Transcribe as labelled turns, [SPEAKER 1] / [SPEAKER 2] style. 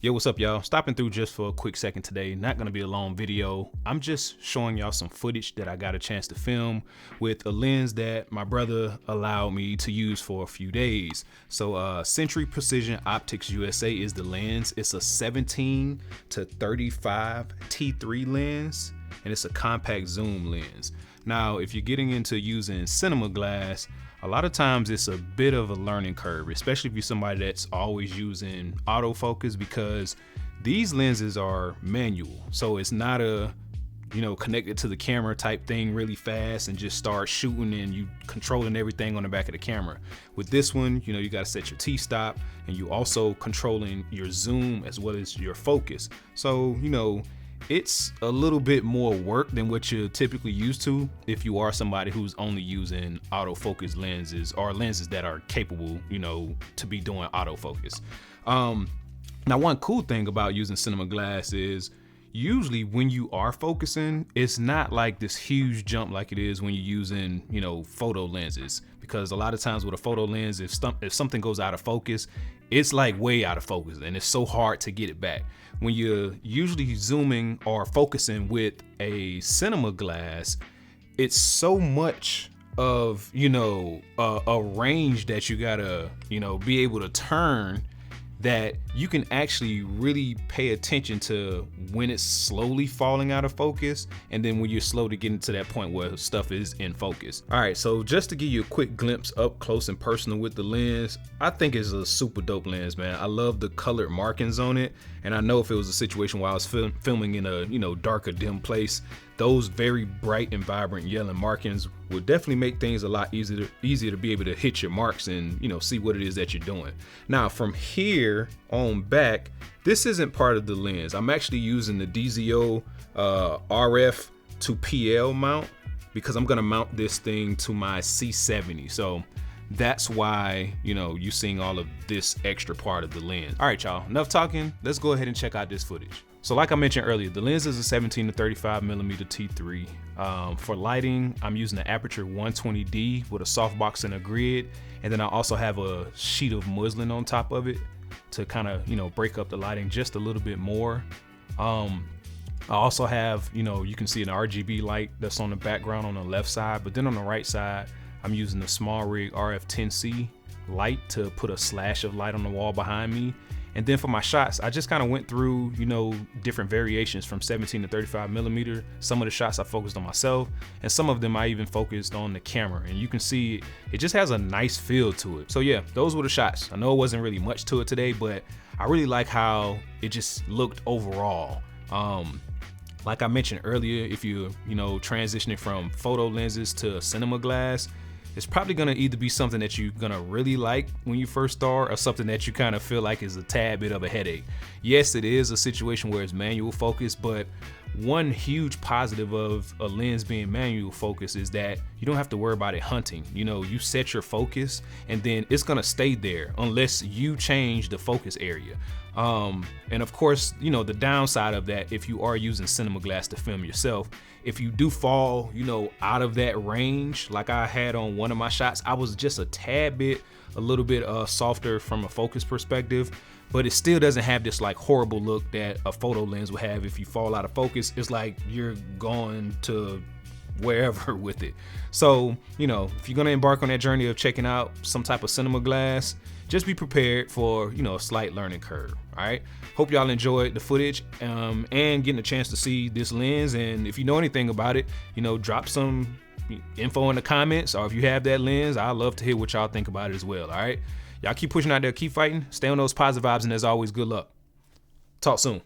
[SPEAKER 1] Yo, what's up, y'all? Stopping through just for a quick second today. Not gonna be a long video. I'm just showing y'all some footage that I got a chance to film with a lens that my brother allowed me to use for a few days. So Century Precision Optics USA is the lens. It's a 17 to 35 T3 lens, and it's a compact zoom lens. Now, if you're getting into using cinema glass, a lot of times it's a bit of a learning curve, especially if you're somebody that's always using autofocus, because these lenses are manual. So it's not a, connected to the camera type thing really fast and just start shooting and you controlling everything on the back of the camera. With this one, you got to set your T-stop, and you also controlling your zoom as well as your focus. So, it's a little bit more work than what you're typically used to if you are somebody who's only using autofocus lenses or lenses that are capable, to be doing autofocus. Now, one cool thing about using cinema glass is usually when you are focusing, it's not like this huge jump like it is when you're using, photo lenses. Because a lot of times with a photo lens, if something goes out of focus, it's like way out of focus and it's so hard to get it back. When you're usually zooming or focusing with a cinema glass, it's so much of, a range that you gotta, be able to turn, that you can actually really pay attention to when it's slowly falling out of focus, and then when you're slow to get into that point where stuff is in focus. All right, so just to give you a quick glimpse up close and personal with the lens, I think it's a super dope lens, man. I love the colored markings on it, and I know if it was a situation where I was filming in a darker, dim place, those very bright and vibrant yellow markings would definitely make things a lot easier to be able to hit your marks and see what it is that you're doing. Now from here on back, this isn't part of the lens. I'm actually using the DZO RF to PL mount because I'm gonna mount this thing to my C70. So that's why you're seeing all of this extra part of the lens. All right, y'all, enough talking. Let's go ahead and check out this footage. So like I mentioned earlier, the lens is a 17 to 35 millimeter T3. For lighting, I'm using the Aputure 120D with a softbox and a grid. And then I also have a sheet of muslin on top of it to kind of, break up the lighting just a little bit more. I also have, you can see an RGB light that's on the background on the left side, but then on the right side, I'm using the Smallrig RF 10C light to put a slash of light on the wall behind me. And then for my shots, I just kind of went through, different variations from 17 to 35 millimeter. Some of the shots I focused on myself, and some of them I even focused on the camera. And you can see it just has a nice feel to it. So yeah, those were the shots. I know it wasn't really much to it today, but I really like how it just looked overall. Like I mentioned earlier, if you're, transitioning from photo lenses to cinema glass, it's probably gonna either be something that you're gonna really like when you first start, or something that you kind of feel like is a tad bit of a headache. Yes, it is a situation where it's manual focus, but one huge positive of a lens being manual focus is that you don't have to worry about it hunting. You set your focus and then it's gonna stay there unless you change the focus area. And of course, the downside of that, if you are using cinema glass to film yourself, if you do fall, out of that range, like I had on one of my shots, I was just a little bit softer from a focus perspective, but it still doesn't have this like horrible look that a photo lens would have. If you fall out of focus, it's like you're going to wherever with it. So, if you're gonna embark on that journey of checking out some type of cinema glass, just be prepared for, a slight learning curve. All right. Hope y'all enjoyed the footage and getting a chance to see this lens. And if you know anything about it, drop some info in the comments, or if you have that lens, I'd love to hear what y'all think about it as well. All right. Y'all keep pushing out there, keep fighting, stay on those positive vibes, and as always, good luck. Talk soon.